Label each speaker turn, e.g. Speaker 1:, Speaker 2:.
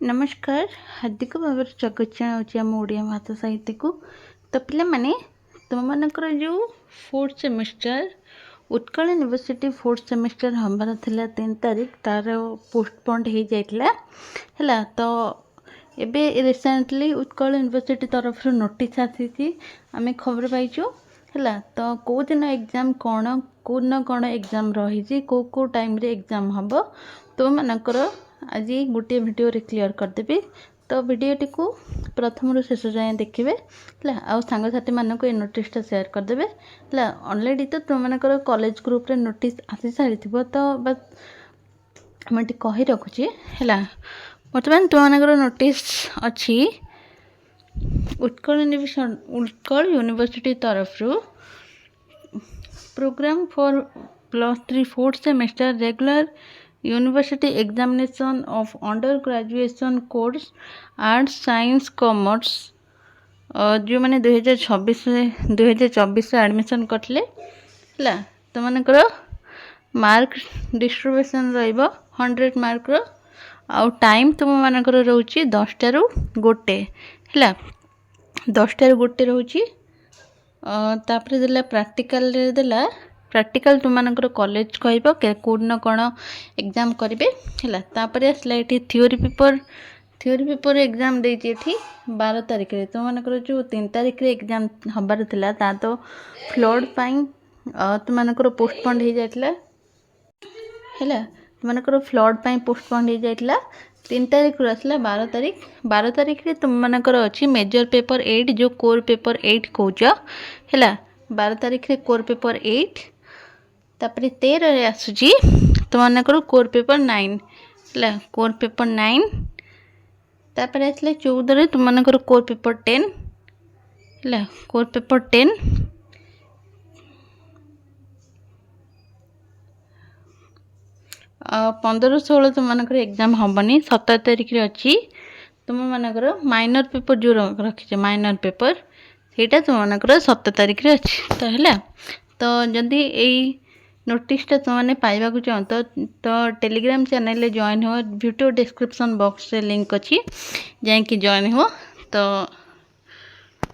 Speaker 1: नमस्कार हार्दिक भाव स्वागत जनाऊँ आम ओडिया भाषा साहित्य को। तो पिला माने तुम मानकर जो fourth semester Utkal university fourth semester हमारा थिला 3 तारीख तार पोस्टपोन्ड हो जाइला है। तो एबे रिसेंटली उत्कल यूनिवर्सिटी तरफ नोटिस आसी आम खबर पाइचु है। तो कौ दिन एग्जाम कौन कौ दिन कौन एग्जाम रही कौ टाइम रे एग्जाम हम तुम मानकर आज गोटे वीडियो रे क्लियर करदेवी। तो वीडियोटी को प्रथम रू शेष जाए देखिए है आउ सांगसाथी मानक ये नोटिसटा सेयार करदे है। ऑलरेडी तो तुम मानकर कॉलेज ग्रुप रे नोटिस आसी सारी तो बस मुझे कही रखुची है। बर्तमान तुम मानकर नोटिस अच्छी उत्कल यूनिवर्सिटी तरफ program for +3 fourth semester regular university examination of under graduation course arts science commerce जो मैंने 2024 एडमिशन करते है। तो मानकर मार्क डिस्ट्रीब्यूशन रो 100 मार्क रो आउ टाइम तुम मानकर रोची 10टा रू गोटे है। 10टा रू गोटे रोची तापर देला प्रैक्टिकल रे देला प्रैक्टिकल तुम मानकर कॉलेज कहब कौन कौन एग्जाम करेंगे है। तापर आसला ये थ्योरी पेपर एग्जाम देती 12 तारीख रे तुम मानकर जो 3 तारीख रे एग्जाम हबार थिला ता तो फ्लड पाई तुम मानकर पोस्टपोन्ड हो जाइला है। तुम मानकर फ्लड पाई पोस्टपोन्ड हो जाइला 3 तारीख रू आसला 12 तारीख रे तुम मानकर अच्छी मेजर पेपर 8 जो कोर पेपर 8 कौच है। 12 तारीख रे कोर पेपर 8 तापर 13 रे आसुची तो मानकर कोर पेपर 9 है। कोर पेपर 9 तापर आसले 14 रे तुम मानकर कोर पेपर 10 है। कोर पेपर 10 15-16 तुम मानकर एग्जाम हमनी 17 तारीख रे अच्छी तुम मानकर माइनर पेपर जो रखीचे माइनर पेपर सेटा तुम मानकर 17 तारीख रे अच्छी तो है। तो जदि यही नोटिसटा तुमने पाइबा चाहत तो टेलीग्राम चैनल रे जॉइन हो वीडियो डिस्क्रिप्शन बॉक्स रे लिंक अच्छी जाकि जॉइन हो। तो